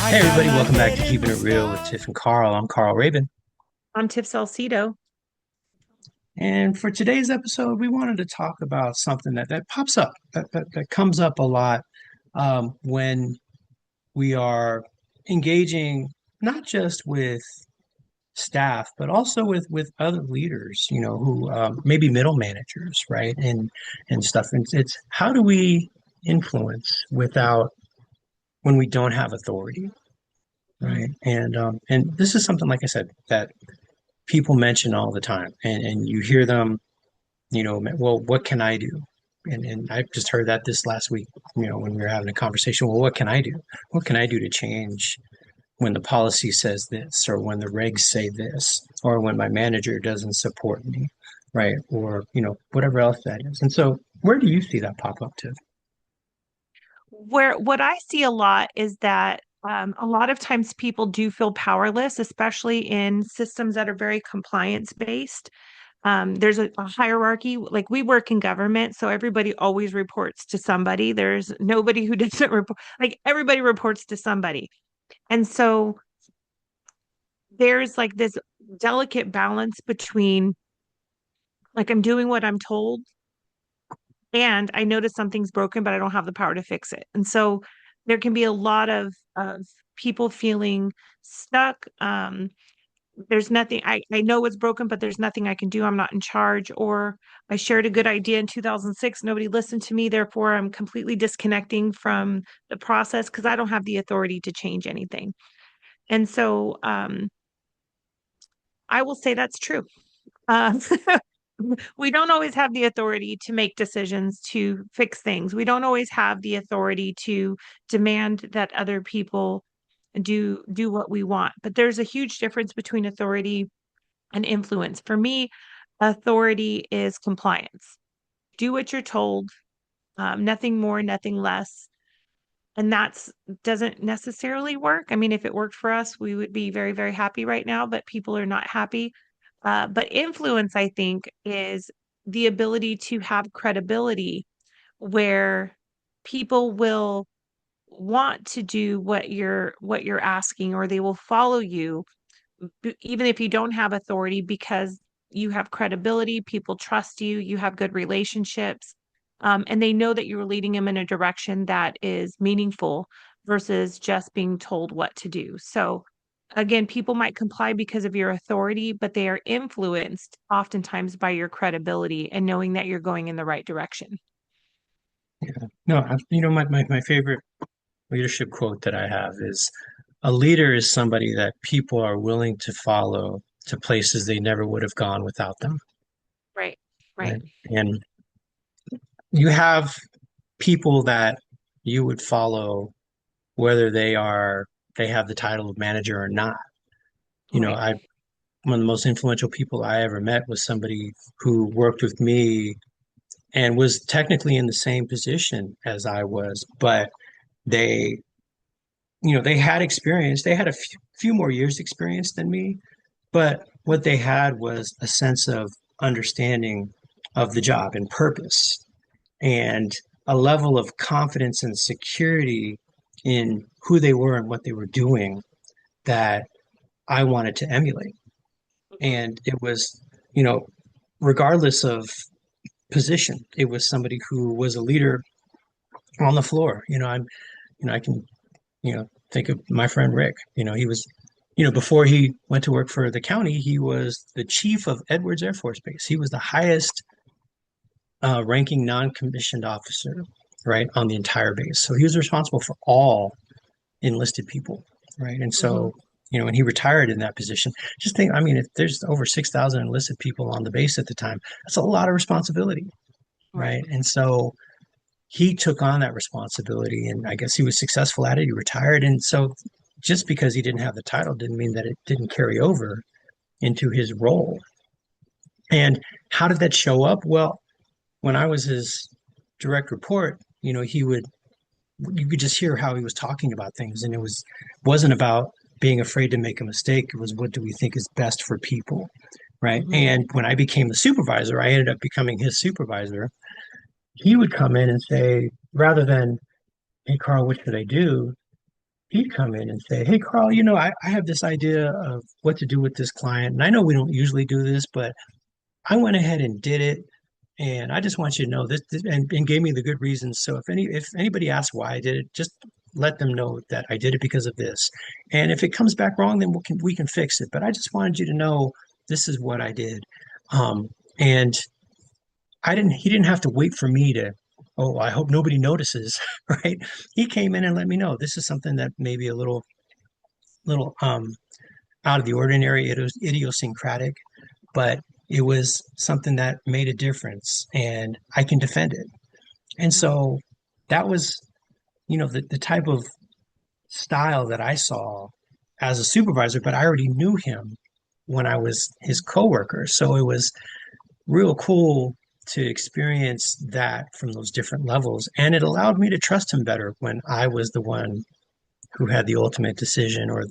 Hey everybody, welcome back to Keeping It Real with Tiff and Carl. I'm Carl Rabin. I'm Tiff Salcido. And for today's episode, we wanted to talk about something that pops up, that comes up a lot when we are engaging not just with staff, but also with other leaders, who maybe middle managers, right? And stuff. And it's how do we influence without when we don't have authority, Mm. right? And this is something, like I said, that people mention all the time, and you hear them, well, what can I do? And I just heard that this last week, when we were having a conversation. Well, what can I do? What can I do to change when the policy says this, or when the regs say this, or when my manager doesn't support me, right? Or whatever else that is. And so, where do you see that pop up to? Where what I see a lot is that a lot of times people do feel powerless, especially in systems that are very compliance based. There's a hierarchy. Like we work in government, so everybody always reports to somebody. There's nobody who doesn't report. Like everybody reports to somebody, and so there's like this delicate balance between like I'm doing what I'm told and I notice something's broken, but I don't have the power to fix it. And so there can be a lot of people feeling stuck. There's nothing I know it's broken, but there's nothing I can do. I'm not in charge. Or I shared a good idea in 2006. Nobody listened to me. Therefore, I'm completely disconnecting from the process because I don't have the authority to change anything. And so I will say that's true. Uh, we don't always have the authority to make decisions to fix things. We don't always have the authority to demand that other people do what we want. But there's a huge difference between authority and influence. For me, authority is compliance. Do what you're told, nothing more, nothing less. And that's doesn't necessarily work. I mean, if it worked for us, we would be very, very happy right now, but people are not happy. But influence, I think, is the ability to have credibility where people will want to do what you're asking, or they will follow you even if you don't have authority, because you have credibility, people trust you, you have good relationships, and they know that you're leading them in a direction that is meaningful versus just being told what to do. So, again, people might comply because of your authority, but they are influenced oftentimes by your credibility and knowing that you're going in the right direction. Yeah. No, my favorite leadership quote that I have is a leader is somebody that people are willing to follow to places they never would have gone without them, Right, right. right? And you have people that you would follow whether they have the title of manager or not. Right. I One of the most influential people I ever met was somebody who worked with me and was technically in the same position as I was, but they they had experience. They had a few more years experience than me, but what they had was a sense of understanding of the job and purpose, and a level of confidence and security in who they were and what they were doing that I wanted to emulate. Mhm. And it was, you know, regardless of position, it was somebody who was a leader on the floor. I can, think of my friend Rick. He was, before he went to work for the county, he was the chief of Edwards Air Force Base. He was the highest ranking non-commissioned officer, right, on the entire base. So he was responsible for all enlisted people, right? And Mhm. so, when he retired in that position, just think, I mean, if there's over 6,000 enlisted people on the base at the time, that's a lot of responsibility, Right. right? And so he took on that responsibility, and I guess he was successful at it. He retired. And so just because he didn't have the title didn't mean that it didn't carry over into his role. And how did that show up? Well, when I was his direct report, you could just hear how he was talking about things, and wasn't about being afraid to make a mistake. It was, what do we think is best for people, right? Mhm. And when I became the supervisor, I ended up becoming his supervisor. He would come in and say, rather than, hey Carl, what should I do, he'd come in and say, "Hey, Carl, I have this idea of what to do with this client, and I know we don't usually do this, but I went ahead and did it, and I just want you to know this, and gave me the good reasons. So if anybody asks why I did it, just let them know that I did it because of this. And if it comes back wrong, then we can fix it. But I just wanted you to know this is what I did." And he didn't have to wait for me to, oh, I hope nobody notices, right? He came in and let me know this is something that may be a little out of the ordinary, idiosyncratic, but it was something that made a difference and I can defend it. And so that was, the type of style that I saw as a supervisor, but I already knew him when I was his coworker. So it was real cool to experience that from those different levels. And it allowed me to trust him better when I was the one who had the ultimate decision or,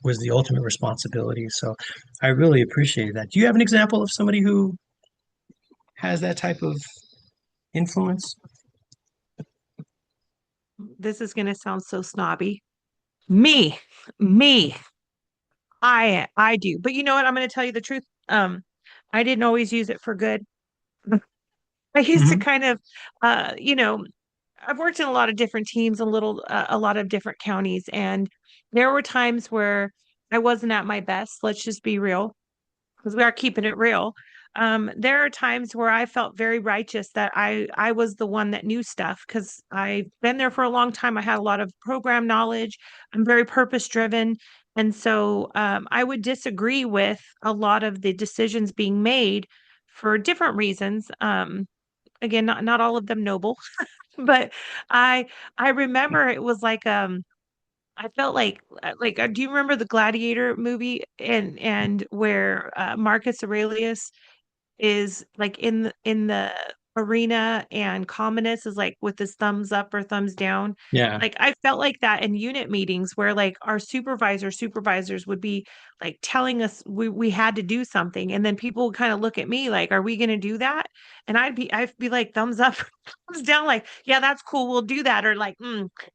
was the ultimate responsibility. So I really appreciate that. Do you have an example of somebody who has that type of influence? This is going to sound so snobby. Me, me, I do. But you know what? I'm going to tell you the truth. I didn't always use it for good. I used to Hmm. kind of, you know, I've worked in a lot of different teams, a lot of different counties, and there were times where I wasn't at my best. Let's just be real, because we are keeping it real. There are times where I felt very righteous that I was the one that knew stuff because I've been there for a long time. I had a lot of program knowledge. I'm very purpose driven. And so I would disagree with a lot of the decisions being made for different reasons. Again, not all of them noble, but I I remember it was like I felt like do you remember the Gladiator movie and where Marcus Aurelius is like in the arena and Commodus is like with his thumbs up or thumbs down. Yeah. Like I felt like that in unit meetings where like our supervisors would be like telling us we had to do something and then people would kind of look at me like, are we going to do that? And I'd be like thumbs up, thumbs down, like, yeah, that's cool, we'll do that. Or like,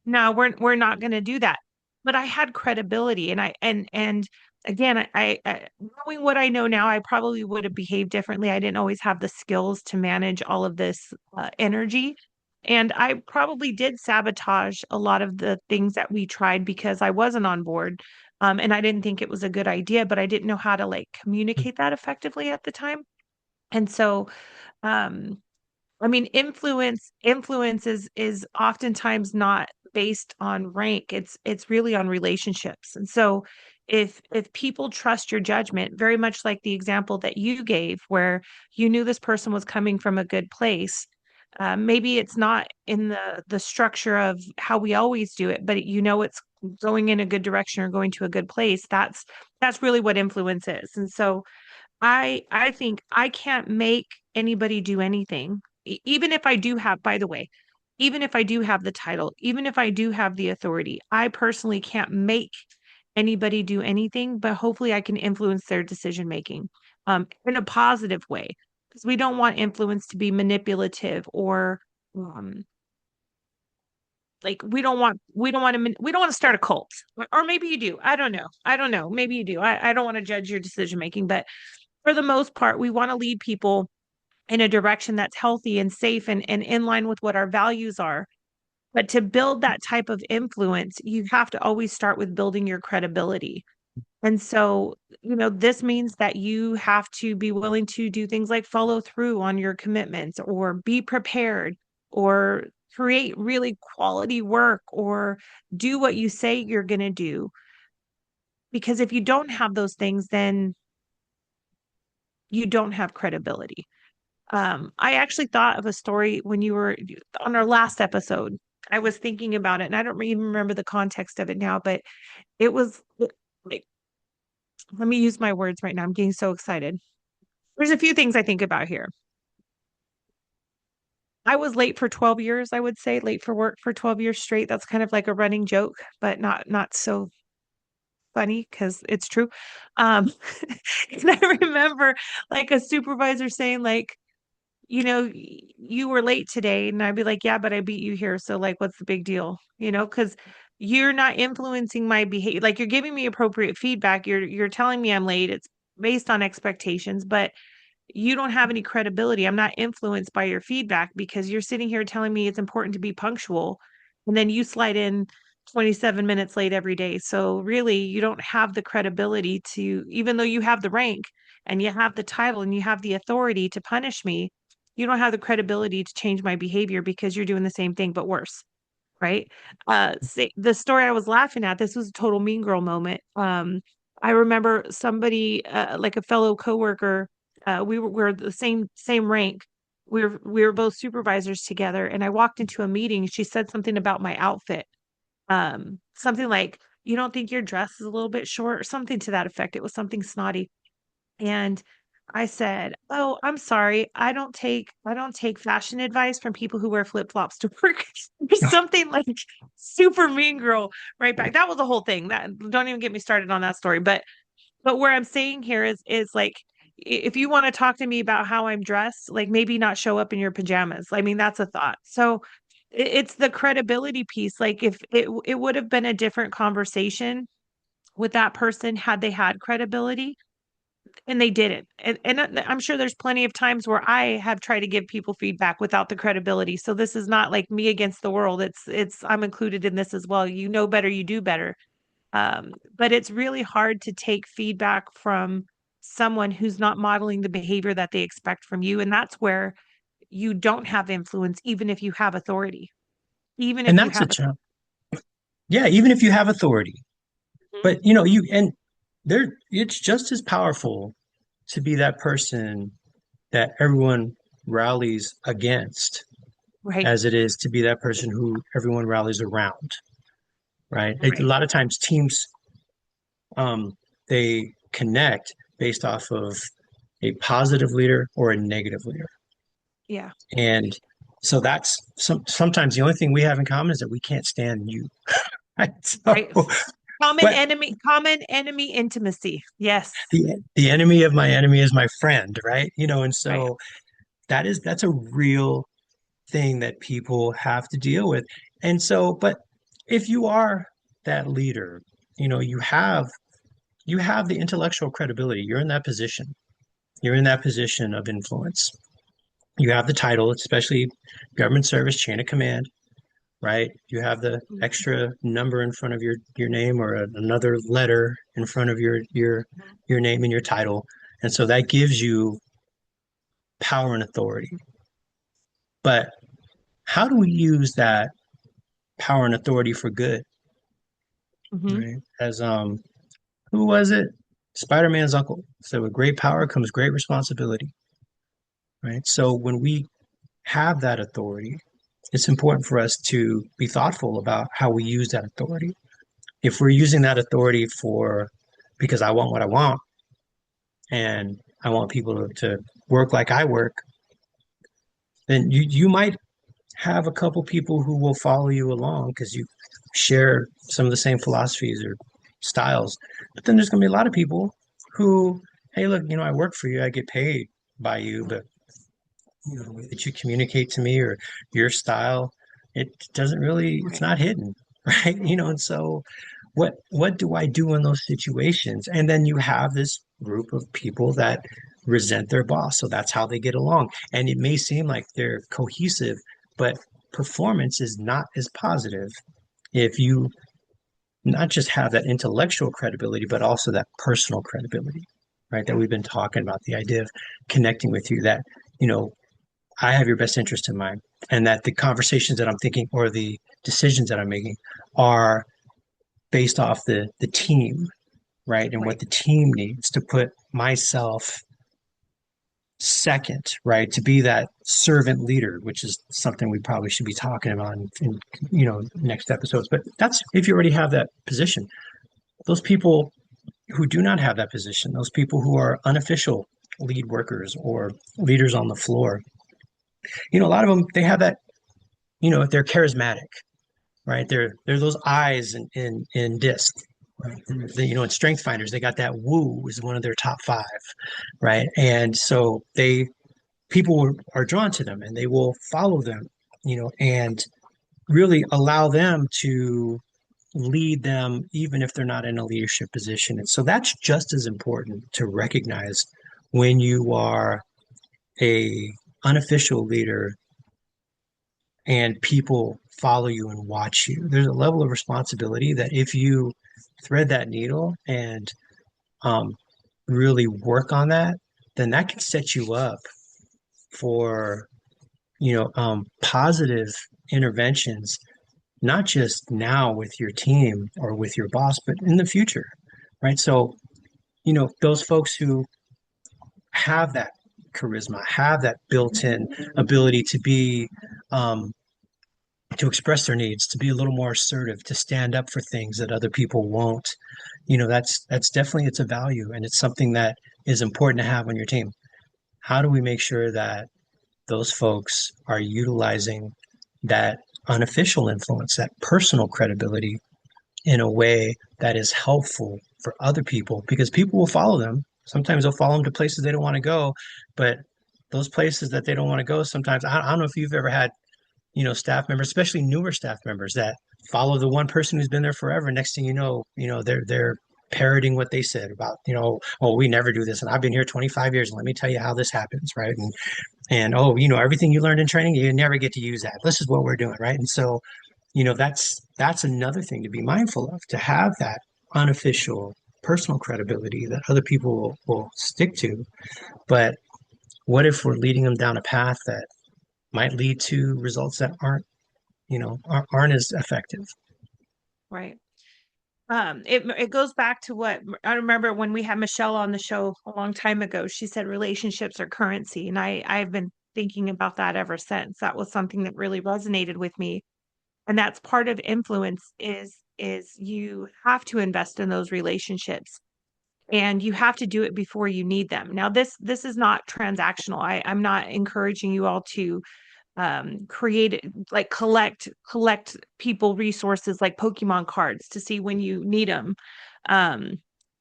no, we're not going to do that. But I had credibility and again, knowing what I know now, I probably would have behaved differently. I didn't always have the skills to manage all of this energy. And I probably did sabotage a lot of the things that we tried because I wasn't on board. And I didn't think it was a good idea, but I didn't know how to like communicate that effectively at the time. And so, um, I mean, influence is oftentimes not based on rank. It's really on relationships. And so if people trust your judgment, very much like the example that you gave, where you knew this person was coming from a good place, maybe it's not in the structure of how we always do it, but you know it's going in a good direction or going to a good place. That's really what influence is. And so I think I can't make anybody do anything. Even if I do have, by the way, even if I do have the title, even if I do have the authority, I personally can't make anybody do anything, but hopefully I can influence their decision making in a positive way. Because we don't want influence to be manipulative or um, like we don't want to start a cult. Or maybe you do. I don't know. I don't know. Maybe you do. I don't want to judge your decision making, but for the most part, we want to lead people in a direction that's healthy and safe and in line with what our values are. But to build that type of influence, you have to always start with building your credibility. And so, this means that you have to be willing to do things like follow through on your commitments or be prepared or create really quality work or do what you say you're going to do. Because if you don't have those things, then you don't have credibility. I actually thought of a story when you were on our last episode. I was thinking about it, and I don't even remember the context of it now, but it was like, let me use my words right now. I'm getting so excited. There's a few things I think about here. I was late for 12 years, I would say, late for work for 12 years straight. That's kind of like a running joke, but not so funny because it's true. Um, and I remember like a supervisor saying like, you were late today. And I'd be like, yeah, but I beat you here. So like, what's the big deal? Because you're not influencing my behavior. Like, you're giving me appropriate feedback. You're telling me I'm late. It's based on expectations, but you don't have any credibility. I'm not influenced by your feedback because you're sitting here telling me it's important to be punctual. And then you slide in 27 minutes late every day. So really, you don't have the credibility to, even though you have the rank and you have the title and you have the authority to punish me, you don't have the credibility to change my behavior because you're doing the same thing, but worse. Right. The story I was laughing at, this was a total mean girl moment. I remember somebody, like a fellow coworker, we're the same rank. We were both supervisors together, and I walked into a meeting. She said something about my outfit, something like, "You don't think your dress is a little bit short," or something to that effect. It was something snotty, and I said, "Oh, I'm sorry. I don't take fashion advice from people who wear flip-flops to work." Or something like super mean girl right back. That was the whole thing. That don't even get me started on that story. But where I'm saying here is like, if you want to talk to me about how I'm dressed, like, maybe not show up in your pajamas. I mean, that's a thought. So it's the credibility piece. Like, if it would have been a different conversation with that person had they had credibility, and they didn't. And I'm sure there's plenty of times where I have tried to give people feedback without the credibility. So this is not like me against the world. It's I'm included in this as well. You know better, you do better. But it's really hard to take feedback from someone who's not modeling the behavior that they expect from you. And that's where you don't have influence, even if you have authority. Even And if you that's a have challenge. Yeah, even if you have authority. authority. But there it's just as powerful to be that person that everyone rallies against Right, as it is to be that person who everyone rallies around, right? A right. lot of times teams they connect based off of a positive leader or a negative leader. Yeah, And so that's sometimes the only thing we have in common is that we can't stand you. Right? So, right. Common but enemy, common enemy intimacy. Yes. the enemy of my enemy is my friend, right? And Right. so that's a real thing that people have to deal with. And so, but if you are that leader, you have the intellectual credibility. You're in that position. You're in that position of influence. You have the title, especially government service, chain of command, right? You have the extra number in front of your name or another letter in front of your name and your title. And so that gives you power and authority. But how do we use that power and authority for good, Mm-hmm. right? As who was it? Spider-Man's uncle. So with great power comes great responsibility, right? So when we have that authority, it's important for us to be thoughtful about how we use that authority. If we're using that authority for because I want what I want and I want people to work like I work, then you might have a couple people who will follow you along because you share some of the same philosophies or styles. But then there's going to be a lot of people who, hey, look, I work for you, I get paid by you, but the way that you communicate to me or your style, it doesn't really, it's Right. not hidden, right? And so what do I do in those situations? And then you have this group of people that resent their boss. So that's how they get along. And it may seem like they're cohesive, but performance is not as positive if you not just have that intellectual credibility, but also that personal credibility, right? That Yeah. we've been talking about, the idea of connecting with you, that, you know, I have your best interest in mind, and that the conversations that I'm thinking or the decisions that I'm making are based off the team, right? And what Right. the team needs to put myself second, right? To be that servant leader, which is something we probably should be talking about in next episodes. But that's if you already have that position. Those people who do not have that position, those people who are unofficial lead workers or leaders on the floor, a lot of them they have that, they're charismatic, right? They're those eyes in disc. Right? In Strength Finders, they got that woo is one of their top five, right? And so people are drawn to them and they will follow them, and really allow them to lead them even if they're not in a leadership position. And so that's just as important to recognize when you are a unofficial leader and people follow you and watch you. There's a level of responsibility that if you thread that needle and um, really work on that, then that can set you up for positive interventions, not just now with your team or with your boss, but in the future, right? So those folks who have that charisma, have that built-in ability to be um, to express their needs, to be a little more assertive, to stand up for things that other people won't. That's definitely it's a value, and it's something that is important to have on your team. How do we make sure that those folks are utilizing that unofficial influence, that personal credibility in a way that is helpful for other people? Because people will follow them. Sometimes they'll follow them to places they don't want to go, but those places that they don't want to go, sometimes I don't know if you've ever had staff members, especially newer staff members that follow the one person who's been there forever. Next thing they're parroting what they said about, oh, we never do this. And I've been here 25 years. And let me tell you how this happens. Right. And, oh, everything you learned in training, you never get to use that. This is what we're doing. Right. And so, that's another thing to be mindful of, to have that unofficial personal credibility that other people will stick to. But what if we're leading them down a path that might lead to results that aren't as effective. Right. It goes back to what I remember when we had Michelle on the show a long time ago. She said relationships are currency, and I've been thinking about that ever since. That was something that really resonated with me, and that's part of influence is you have to invest in those relationships, and you have to do it before you need them. Now, this is not transactional. I'm not encouraging you all to create like collect people resources like Pokemon cards to see when you need them. um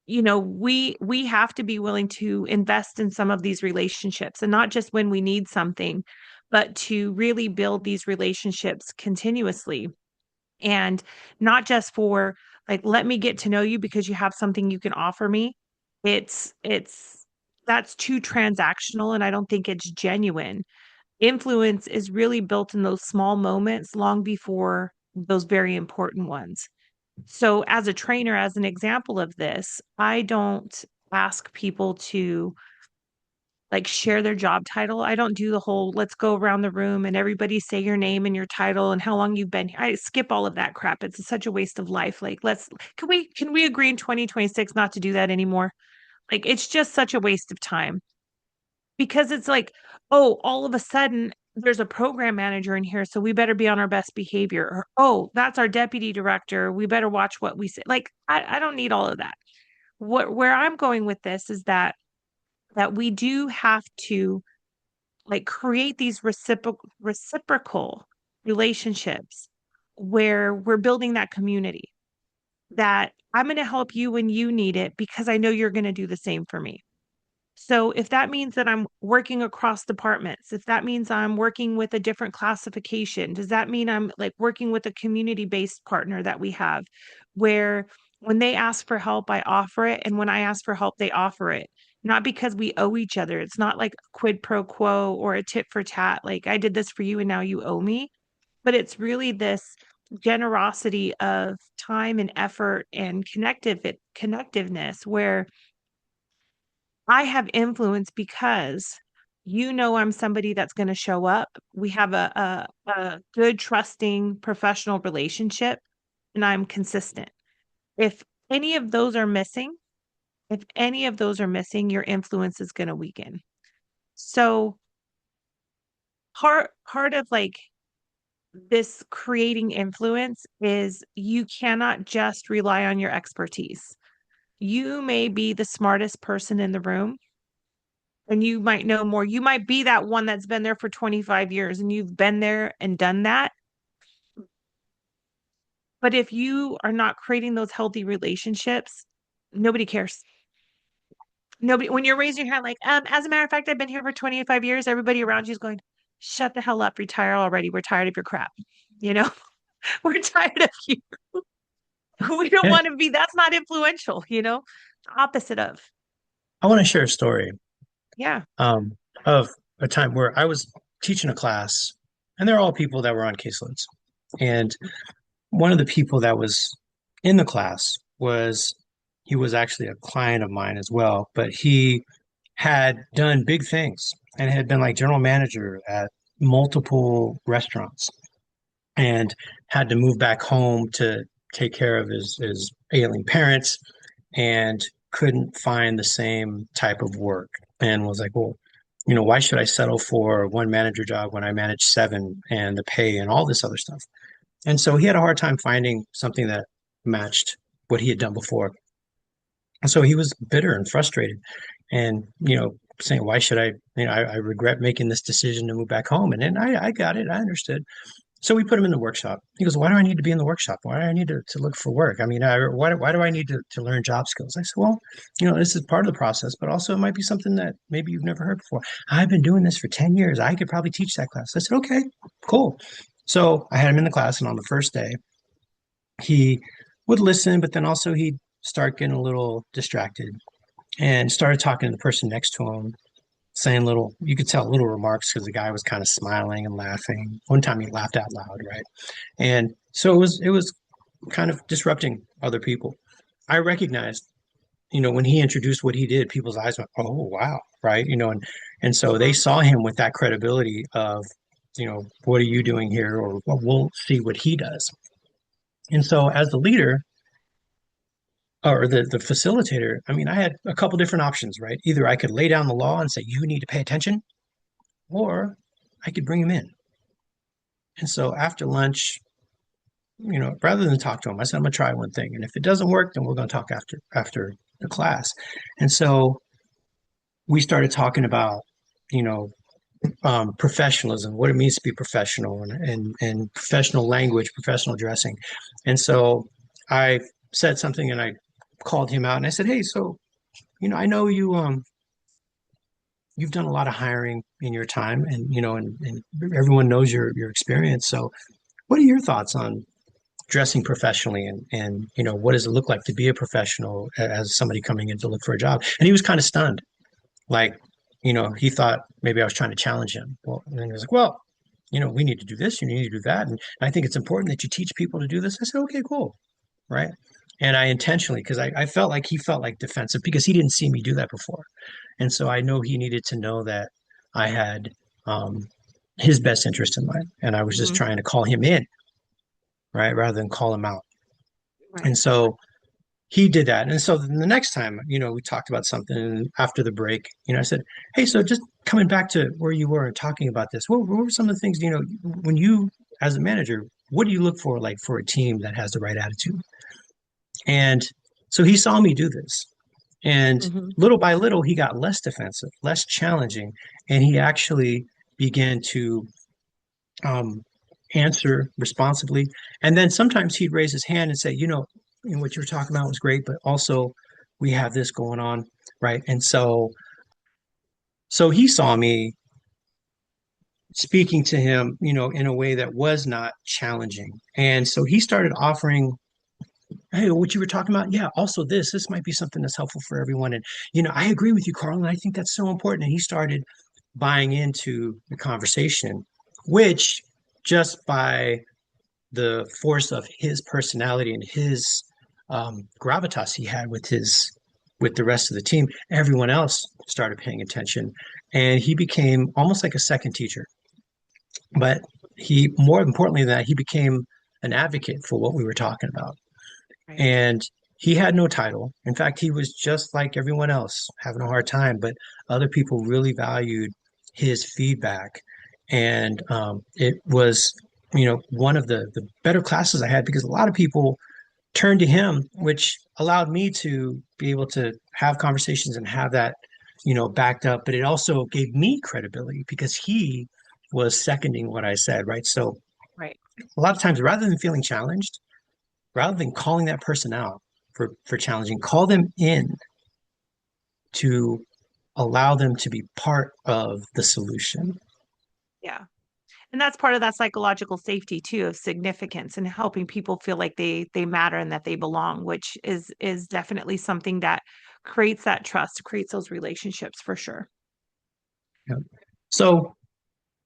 we have to be willing to invest in some of these relationships, and not just when we need something, but to really build these relationships continuously, and not just for like, let me get to know you because you have something you can offer me. It's that's too transactional, and I don't think it's genuine. Influence is really built in those small moments long before those very important ones. So, as a trainer, as an example of this, I don't ask people to like share their job title. I don't do the whole let's go around the room and everybody say your name and your title and how long you've been here. I skip all of that crap. It's such a waste of life. Like, let's can we agree in 2026 not to do that anymore? Like, it's just such a waste of time, because it's like, oh, all of a sudden there's a program manager in here, so we better be on our best behavior. Or, oh, that's our deputy director. We better watch what we say. Like, I don't need all of that. Where I'm going with this is that we do have to like create these reciprocal relationships where we're building that community, that I'm going to help you when you need it because I know you're going to do the same for me. So if that means that I'm working across departments, if that means I'm working with a different classification, does that mean I'm like working with a community-based partner that we have, where when they ask for help, I offer it, and when I ask for help, they offer it. Not because we owe each other. It's not like a quid pro quo or a tit for tat, like I did this for you and now you owe me. But it's really this generosity of time and effort and connectiveness, where I have influence because I'm somebody that's going to show up. We have a good, trusting, professional relationship, and I'm consistent. If any of those are missing, if any of those are missing, your influence is going to weaken. So part of like this creating influence is you cannot just rely on your expertise. You may be the smartest person in the room, and you might know more. You might be that one that's been there for 25 years and you've been there and done that. But if you are not creating those healthy relationships, nobody cares. Nobody, when you're raising your hand, like, as a matter of fact, I've been here for 25 years, everybody around you is going, shut the hell up, retire already. We're tired of your crap. You know, we're tired of you. We don't And want to be, that's not influential, opposite of. I want to share a story Yeah. um, of a time where I was teaching a class, and they're all people that were on caseloads. And one of the people that was in the class was he was actually a client of mine as well, but he had done big things and had been like general manager at multiple restaurants and had to move back home to take care of his ailing parents and couldn't find the same type of work and was like, well, why should I settle for one manager job when I manage seven and the pay and all this other stuff? And so he had a hard time finding something that matched what he had done before. And so he was bitter and frustrated and, saying, why should I, I regret making this decision to move back home. And then I got it. I understood. So we put him in the workshop. He goes, why do I need to be in the workshop? Why do I need to look for work? I mean, why do I need to learn job skills? I said, well, this is part of the process, but also it might be something that maybe you've never heard before. I've been doing this for 10 years. I could probably teach that class. I said, okay, cool. So I had him in the class, and on the first day, he would listen, but then also he'd start getting a little distracted and started talking to the person next to him, saying you could tell little remarks because the guy was kind of smiling and laughing. One time he laughed out loud, right? And so it was kind of disrupting other people. I recognized, when he introduced what he did, people's eyes went, "Oh, wow!" Right? And so they Mhm. saw him with that credibility of, what are you doing here? Or well, we'll see what he does. And so as the leader or the facilitator, I mean, I had a couple different options, right? Either I could lay down the law and say, you need to pay attention, or I could bring him in. And so after lunch, rather than talk to him, I said, I'm gonna try one thing. And if it doesn't work, then we're gonna talk after the class. And so we started talking about, you know, professionalism, what it means to be professional and professional language, professional dressing. And so I said something and I called him out and I said, hey, so, I know you've done a lot of hiring in your time and, and everyone knows your experience. So what are your thoughts on dressing professionally and what does it look like to be a professional as somebody coming in to look for a job? And he was kind of stunned, like, he thought maybe I was trying to challenge him. Well, and then he was like, well, we need to do this, you need to do that, and I think it's important that you teach people to do this. I said, okay, cool, right? And I intentionally, because I felt like he felt like defensive because he didn't see me do that before, and so I know he needed to know that I had um, his best interest in mind, and I was just Mhm. trying to call him in, right, rather than call him out. And Right. so he did that. And so the next time, we talked about something after the break, I said, hey, so just coming back to where you were and talking about this, what were some of the things, when you, as a manager, what do you look for, like for a team that has the right attitude? And so he saw me do this. And Mhm. little by little, he got less defensive, less challenging, and he actually began to um, answer responsibly. And then sometimes he'd raise his hand and say, what you were talking about was great, but also we have this going on, right? And so he saw me speaking to him, in a way that was not challenging. And so he started offering, hey, what you were talking about, yeah, also this might be something that's helpful for everyone. And I agree with you, Carl, and I think that's so important. And he started buying into the conversation, which just by the force of his personality and his gravitas he had with the rest of the team, everyone else started paying attention, and he became almost like a second teacher. But he, more importantly than that, he became an advocate for what we were talking about. Right. And he had no title. In fact, he was just like everyone else, having a hard time. But other people really valued his feedback, and it was, one of the better classes I had because a lot of people turned to him, which allowed me to be able to have conversations and have that, backed up. But it also gave me credibility because he was seconding what I said, right? So Right. a lot of times, rather than feeling challenged, rather than calling that person out for challenging, call them in to allow them to be part of the solution. Yeah. And that's part of that psychological safety too, of significance and helping people feel like they matter and that they belong, which is definitely something that creates that trust, creates those relationships for sure. Yeah. So,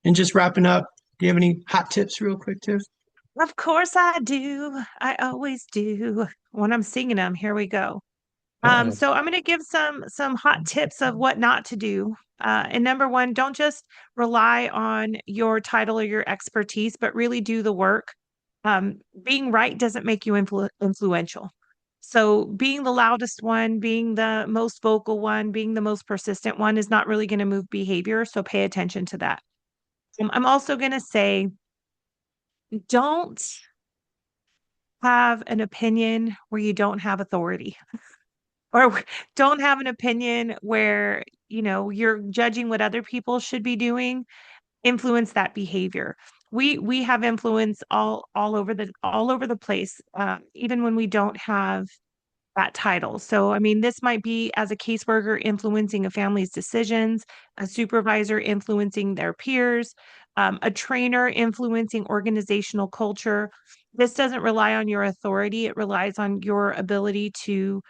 and just wrapping up, do you have any hot tips real quick, Tiff? Of course I do. I always do. When I'm singing them, here we go. Uh-oh. So I'm going to give some hot tips of what not to do. And number one, don't just rely on your title or your expertise, but really do the work. Being right doesn't make you influential. So being the loudest one, being the most vocal one, being the most persistent one is not really going to move behavior. So pay attention to that. I'm also going to say, don't have an opinion where you don't have authority. Or don't have an opinion where, you're judging what other people should be doing, influence that behavior. We have influence all over the place, even when we don't have that title. So, I mean, this might be as a caseworker influencing a family's decisions, a supervisor influencing their peers, a trainer influencing organizational culture. This doesn't rely on your authority, it relies on your ability to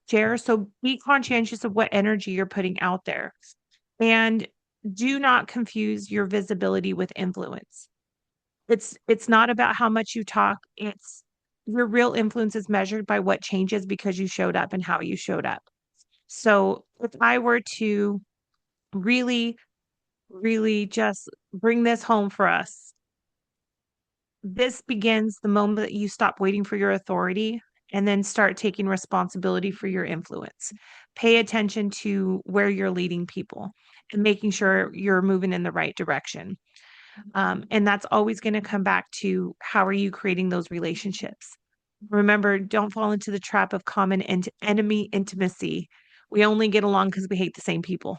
share. So be conscientious of what energy you're putting out there. And do not confuse your visibility with influence. It's not about how much you talk. It's your real influence is measured by what changes because you showed up and how you showed up. So if I were to really, really just bring this home for us, this begins the moment that you stop waiting for your authority and then start taking responsibility for your influence. Pay attention to where you're leading people and making sure you're moving in the right direction. And that's always going to come back to how are you creating those relationships? Remember, don't fall into the trap of common enemy intimacy. We only get along because we hate the same people.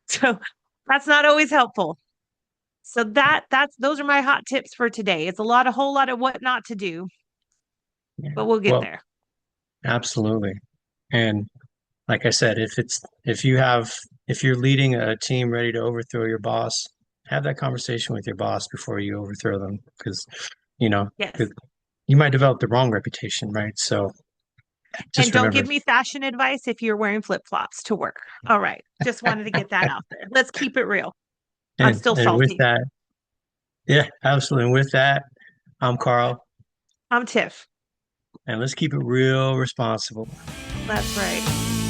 So that's not always helpful. So that's those are my hot tips for today. It's a whole lot of what not to do, Yeah. but we'll get Well, there. absolutely. And like I said, if you're leading a team ready to overthrow your boss, have that conversation with your boss before you overthrow them, because you know, Yes. 'cause you might develop the wrong reputation, right? So And just don't remember, give me fashion advice if you're wearing flip-flops to work. All right. Just wanted to get that out there. Let's keep it real. I'm still and with salty. that, yeah, absolutely. And with that, I'm Carl, I'm Tiff. and let's keep it real responsible. That's right.